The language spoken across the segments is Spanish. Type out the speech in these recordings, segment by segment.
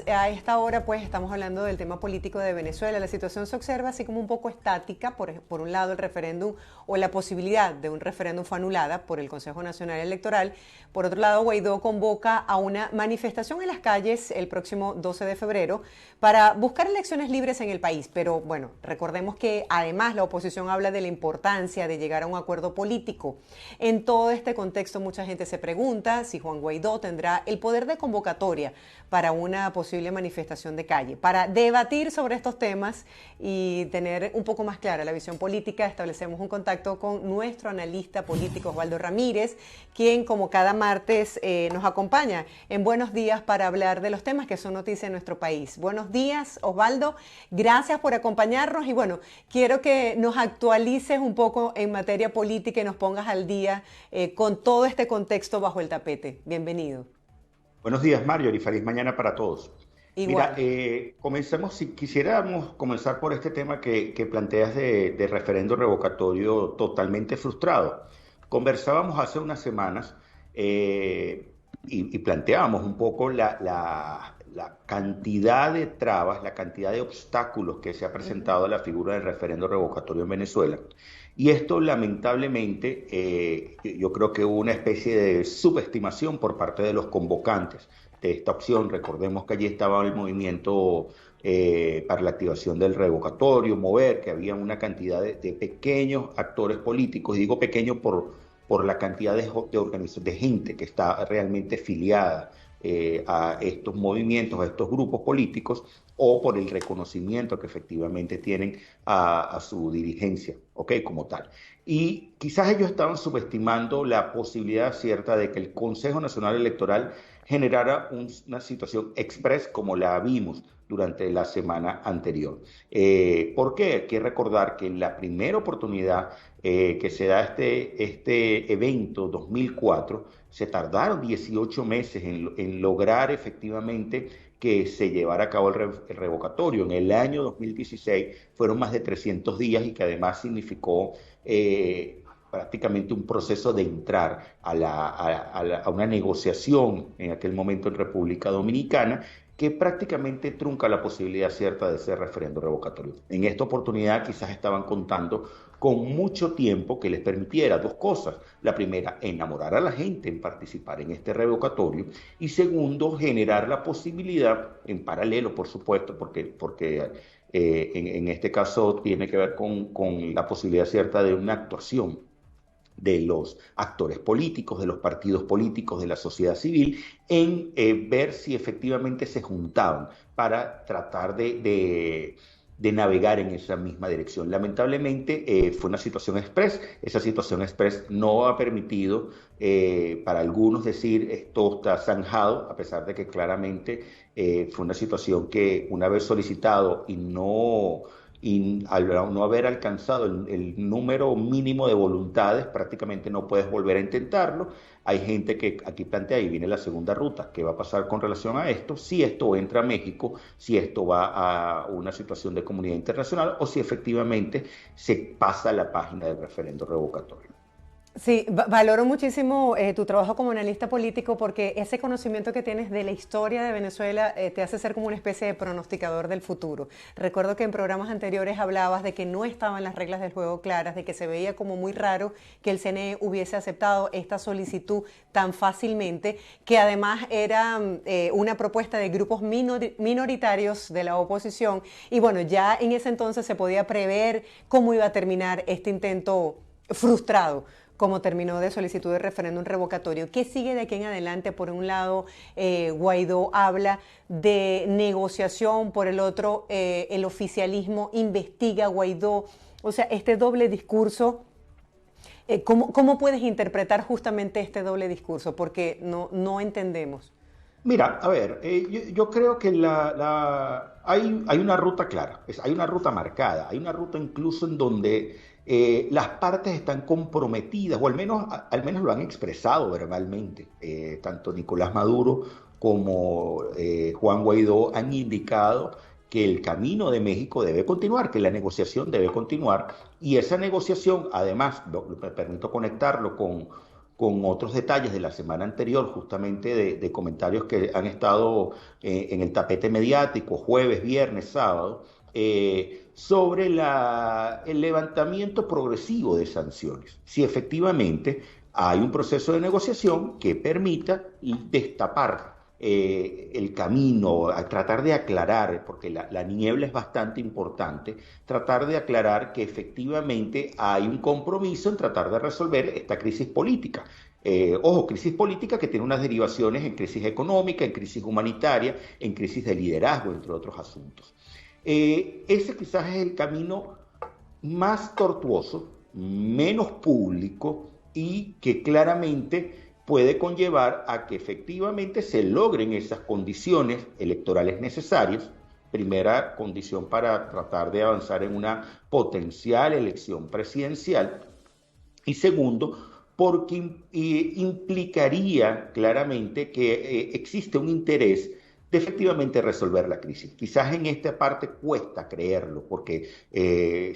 además a esta hora pues estamos hablando del tema político de Venezuela. La situación se observa así como un poco estática. Por un lado el referéndum o la posibilidad de un referéndum fue anulada por el Consejo Nacional Electoral. Por otro lado, Guaidó convoca a una manifestación en las calles el próximo 12 de febrero para buscar elecciones libres en el país. Pero bueno, recordemos que además la oposición habla de la importancia de llegar a un acuerdo político. En todo este contexto mucha gente se pregunta si Juan Guaidó tendrá el poder de convocatoria para una posible manifestación de calle. Para debatir sobre estos temas y tener un poco más clara la visión política, establecemos un contacto con nuestro analista político Osvaldo Ramírez, quien como cada martes nos acompaña en Buenos Días para hablar de los temas que son noticia en nuestro país. Buenos días, Osvaldo, gracias por acompañarnos y bueno, quiero que nos actualices un poco en materia política y nos pongas al día con todo este contexto bajo el tapete. Bienvenido. Buenos días, Mario, y feliz mañana para todos. Mira, Igual. comencemos, si quisiéramos comenzar por este tema que planteas de referendo revocatorio totalmente frustrado. Conversábamos hace unas semanas y planteábamos un poco la cantidad de trabas, la cantidad de obstáculos que se ha presentado a la figura del referendo revocatorio en Venezuela. Y esto lamentablemente yo creo que hubo una especie de subestimación por parte de los convocantes de esta opción. Recordemos que allí estaba el movimiento para la activación del revocatorio, Mover, que había una cantidad de pequeños actores políticos, y digo pequeños por la cantidad de gente que está realmente filiada a estos movimientos, a estos grupos políticos, o por el reconocimiento que efectivamente tienen a su dirigencia, ¿ok? Como tal. Y quizás ellos estaban subestimando la posibilidad cierta de que el Consejo Nacional Electoral generara una situación express como la vimos durante la semana anterior. ¿Por qué? Hay que recordar que en la primera oportunidad que se da este evento 2004, se tardaron 18 meses en lograr efectivamente que se llevara a cabo el revocatorio. En el año 2016 fueron más de 300 días y que además significó prácticamente un proceso de entrar a una negociación en aquel momento en República Dominicana, que prácticamente trunca la posibilidad cierta de ese referendo revocatorio. En esta oportunidad quizás estaban contando con mucho tiempo que les permitiera dos cosas. La primera, enamorar a la gente en participar en este revocatorio, y segundo, generar la posibilidad, en paralelo por supuesto, porque en este caso tiene que ver con la posibilidad cierta de una actuación de los actores políticos, de los partidos políticos, de la sociedad civil, en ver si efectivamente se juntaban para tratar de navegar en esa misma dirección. Lamentablemente fue una situación express. Esa situación express no ha permitido para algunos decir esto está zanjado, a pesar de que claramente fue una situación que una vez solicitado y al no haber alcanzado el número mínimo de voluntades, prácticamente no puedes volver a intentarlo. Hay gente que aquí plantea, y viene la segunda ruta, ¿qué va a pasar con relación a esto? Si esto entra a México, si esto va a una situación de comunidad internacional, o si efectivamente se pasa la página del referendo revocatorio. Sí, valoro muchísimo tu trabajo como analista político porque ese conocimiento que tienes de la historia de Venezuela te hace ser como una especie de pronosticador del futuro. Recuerdo que en programas anteriores hablabas de que no estaban las reglas del juego claras, de que se veía como muy raro que el CNE hubiese aceptado esta solicitud tan fácilmente, que además era una propuesta de grupos minoritarios de la oposición. Y bueno, ya en ese entonces se podía prever cómo iba a terminar este intento frustrado como terminó de solicitud de referéndum revocatorio. ¿Qué sigue de aquí en adelante? Por un lado, Guaidó habla de negociación, por el otro, el oficialismo investiga a Guaidó. O sea, este doble discurso, ¿cómo puedes interpretar justamente este doble discurso? Porque no entendemos. Mira, a ver, yo creo que hay una ruta clara, hay una ruta marcada, hay una ruta incluso en donde las partes están comprometidas, o al menos lo han expresado verbalmente. Tanto Nicolás Maduro como Juan Guaidó han indicado que el camino de México debe continuar, que la negociación debe continuar, y esa negociación, además, me permito conectarlo con otros detalles de la semana anterior, justamente de comentarios que han estado en el tapete mediático, jueves, viernes, sábado, sobre el levantamiento progresivo de sanciones. Si efectivamente hay un proceso de negociación que permita destapar el camino, a tratar de aclarar, porque la niebla es bastante importante, tratar de aclarar que efectivamente hay un compromiso en tratar de resolver esta crisis política. Ojo, crisis política que tiene unas derivaciones en crisis económica, en crisis humanitaria, en crisis de liderazgo, entre otros asuntos. Ese quizás es el camino más tortuoso, menos público y que claramente puede conllevar a que efectivamente se logren esas condiciones electorales necesarias. Primera condición para tratar de avanzar en una potencial elección presidencial. Y segundo, porque implicaría claramente que existe un interés de efectivamente resolver la crisis. Quizás en esta parte cuesta creerlo, porque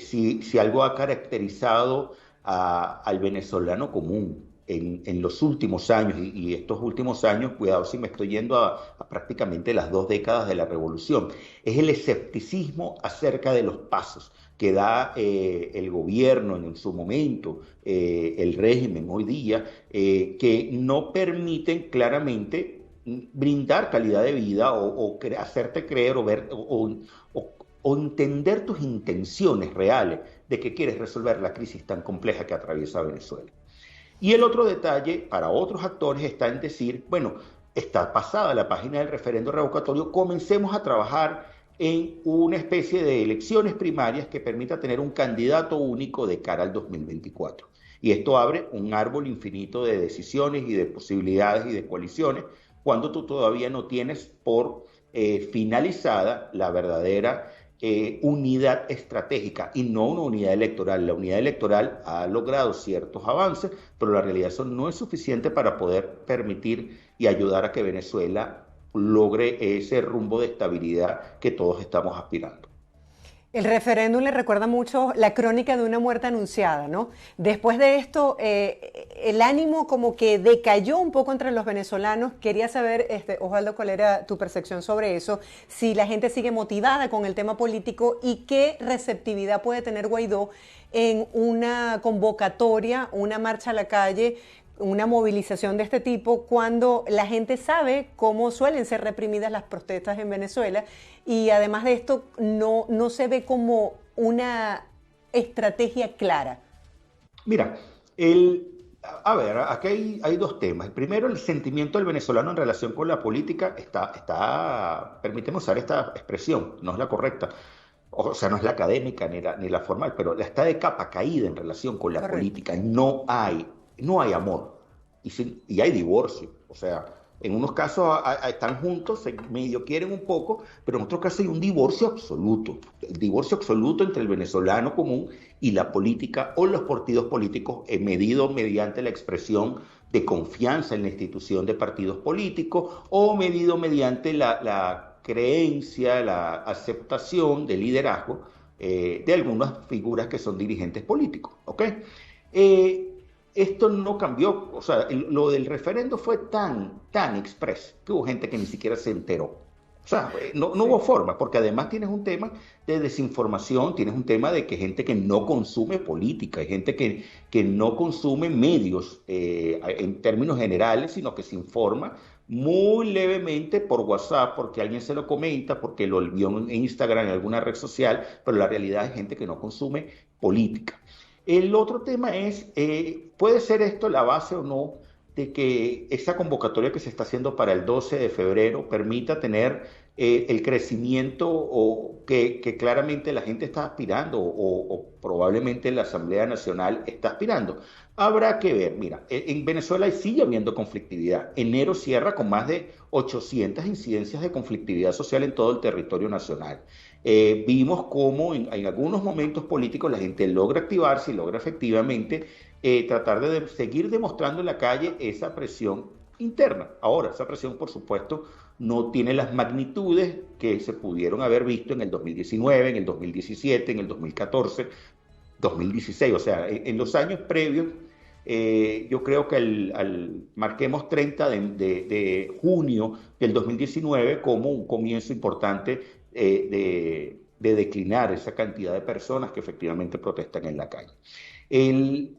si algo ha caracterizado al venezolano común en los últimos años, y estos últimos años, cuidado si me estoy yendo a prácticamente las 2 décadas de la revolución, es el escepticismo acerca de los pasos que da el gobierno en su momento, el régimen hoy día, que no permiten claramente brindar calidad de vida o hacerte creer o ver o entender tus intenciones reales de que quieres resolver la crisis tan compleja que atraviesa Venezuela. Y el otro detalle para otros actores está en decir, bueno, está pasada la página del referendo revocatorio, comencemos a trabajar en una especie de elecciones primarias que permita tener un candidato único de cara al 2024. Y esto abre un árbol infinito de decisiones y de posibilidades y de coaliciones cuando tú todavía no tienes por finalizada la verdadera unidad estratégica y no una unidad electoral. La unidad electoral ha logrado ciertos avances, pero la realidad eso no es suficiente para poder permitir y ayudar a que Venezuela logre ese rumbo de estabilidad que todos estamos aspirando. El referéndum le recuerda mucho la crónica de una muerte anunciada, ¿no? Después de esto, el ánimo como que decayó un poco entre los venezolanos. Quería saber, Osvaldo, cuál era tu percepción sobre eso, si la gente sigue motivada con el tema político y qué receptividad puede tener Guaidó en una convocatoria, una marcha a la calle, una movilización de este tipo cuando la gente sabe cómo suelen ser reprimidas las protestas en Venezuela y además de esto no se ve como una estrategia clara. Mira, a ver, aquí hay dos temas. El primero, el sentimiento del venezolano en relación con la política permíteme usar esta expresión, no es la correcta, o sea, no es la académica ni la formal, pero está de capa caída en relación con la Correcto. política. No hay amor y hay divorcio. O sea, en unos casos están juntos, se medio quieren un poco, pero en otros casos hay un divorcio absoluto. El divorcio absoluto entre el venezolano común y la política o los partidos políticos medido mediante la expresión de confianza en la institución de partidos políticos o medido mediante la creencia, la aceptación del liderazgo de algunas figuras que son dirigentes políticos. ¿Ok? Esto no cambió, o sea, lo del referendo fue tan express que hubo gente que ni siquiera se enteró. O sea, no hubo forma, porque además tienes un tema de desinformación, tienes un tema de que gente que no consume política, hay gente que no consume medios en términos generales, sino que se informa muy levemente por WhatsApp, porque alguien se lo comenta, porque lo vio en Instagram, en alguna red social, pero la realidad es gente que no consume política. El otro tema es, ¿puede ser esto la base o no de que esa convocatoria que se está haciendo para el 12 de febrero permita tener el crecimiento que claramente la gente está aspirando o probablemente la Asamblea Nacional está aspirando? Habrá que ver, mira, en Venezuela sigue habiendo conflictividad. Enero cierra con más de 800 incidencias de conflictividad social en todo el territorio nacional. Vimos cómo en algunos momentos políticos la gente logra activarse y logra efectivamente tratar de seguir demostrando en la calle esa presión interna. Ahora, esa presión, por supuesto, no tiene las magnitudes que se pudieron haber visto en el 2019, en el 2017, en el 2014, 2016. O sea, en los años previos Yo creo que marquemos 30 de junio del 2019 como un comienzo importante de declinar esa cantidad de personas que efectivamente protestan en la calle. El,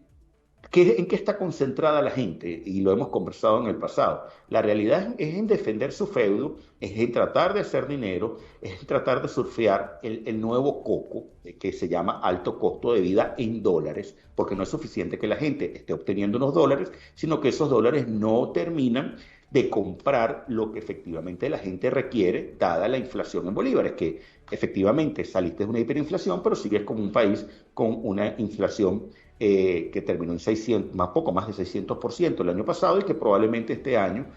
¿En qué está concentrada la gente? Y lo hemos conversado en el pasado. La realidad es en defender su feudo, es en tratar de hacer dinero, es en tratar de surfear el nuevo coco que se llama alto costo de vida en dólares, porque no es suficiente que la gente esté obteniendo unos dólares, sino que esos dólares no terminan de comprar lo que efectivamente la gente requiere, dada la inflación en bolívares, que efectivamente saliste de una hiperinflación, pero sigues como un país con una inflación que terminó en 600, poco más de 600% el año pasado y que probablemente este año,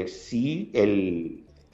si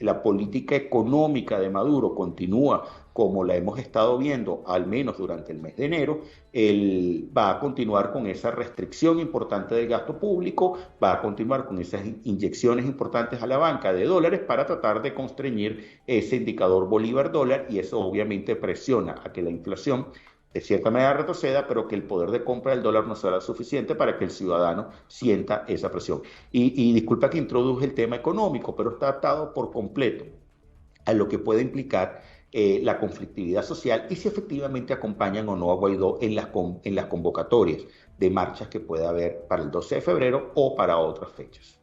la política económica de Maduro continúa como la hemos estado viendo, al menos durante el mes de enero, él va a continuar con esa restricción importante del gasto público, va a continuar con esas inyecciones importantes a la banca de dólares para tratar de constreñir ese indicador Bolívar-dólar y eso obviamente presiona a que la inflación de cierta manera retroceda, pero que el poder de compra del dólar no será suficiente para que el ciudadano sienta esa presión. Y disculpa que introduje el tema económico, pero está atado por completo a lo que puede implicar la conflictividad social y si efectivamente acompañan o no a Guaidó en las convocatorias de marchas que pueda haber para el 12 de febrero o para otras fechas.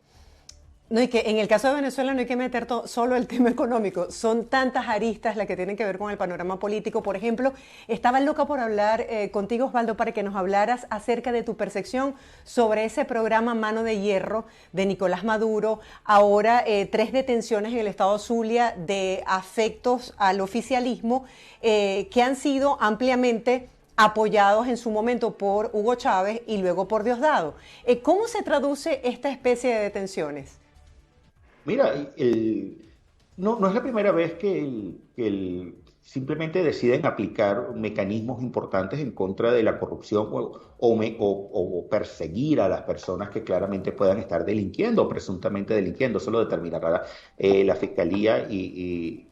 No, y que en el caso de Venezuela no hay que meter solo el tema económico, son tantas aristas las que tienen que ver con el panorama político. Por ejemplo, estaba loca por hablar contigo, Osvaldo, para que nos hablaras acerca de tu percepción sobre ese programa Mano de Hierro de Nicolás Maduro. Ahora 3 detenciones en el estado Zulia de afectos al oficialismo que han sido ampliamente apoyados en su momento por Hugo Chávez y luego por Diosdado. ¿Cómo se traduce esta especie de detenciones? Mira, no es la primera vez simplemente deciden aplicar mecanismos importantes en contra de la corrupción o perseguir a las personas que claramente puedan estar delinquiendo o presuntamente delinquiendo. Eso lo determinará la Fiscalía y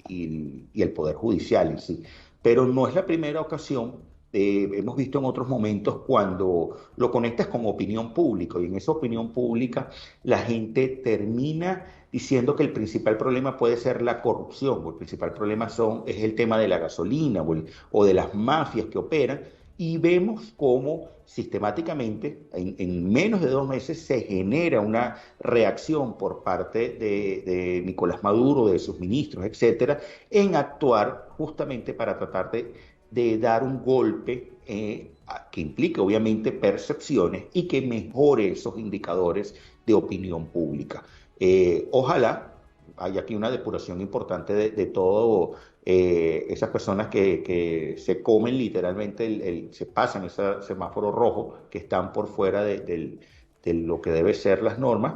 el Poder Judicial en sí. Pero no es la primera ocasión. Hemos visto en otros momentos cuando lo conectas con opinión pública y en esa opinión pública la gente termina diciendo que el principal problema puede ser la corrupción, o el principal problema es el tema de la gasolina o de las mafias que operan, y vemos cómo sistemáticamente en menos de 2 meses se genera una reacción por parte de Nicolás Maduro, de sus ministros, etcétera, en actuar justamente para tratar de dar un golpe que implique obviamente percepciones y que mejore esos indicadores de opinión pública. Ojalá haya aquí una depuración importante de todo esas personas que se comen literalmente, se pasan ese semáforo rojo, que están por fuera de lo que debe ser las normas,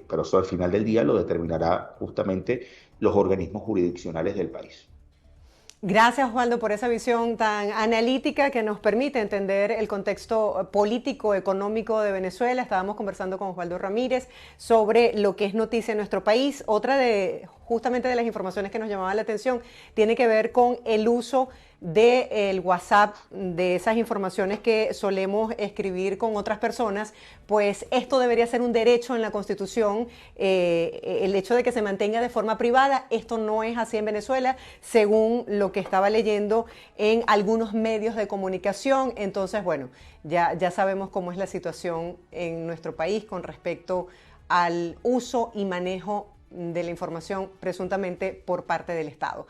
pero eso al final del día lo determinará justamente los organismos jurisdiccionales del país. Gracias, Osvaldo, por esa visión tan analítica que nos permite entender el contexto político, económico de Venezuela. Estábamos conversando con Osvaldo Ramírez sobre lo que es noticia en nuestro país. Otra justamente de las informaciones que nos llamaban la atención tiene que ver con el uso del WhatsApp, de esas informaciones que solemos escribir con otras personas. Pues esto debería ser un derecho en la Constitución, el hecho de que se mantenga de forma privada. Esto no es así en Venezuela, según lo que estaba leyendo en algunos medios de comunicación. Entonces, bueno, ya sabemos cómo es la situación en nuestro país con respecto al uso y manejo de la información presuntamente por parte del Estado.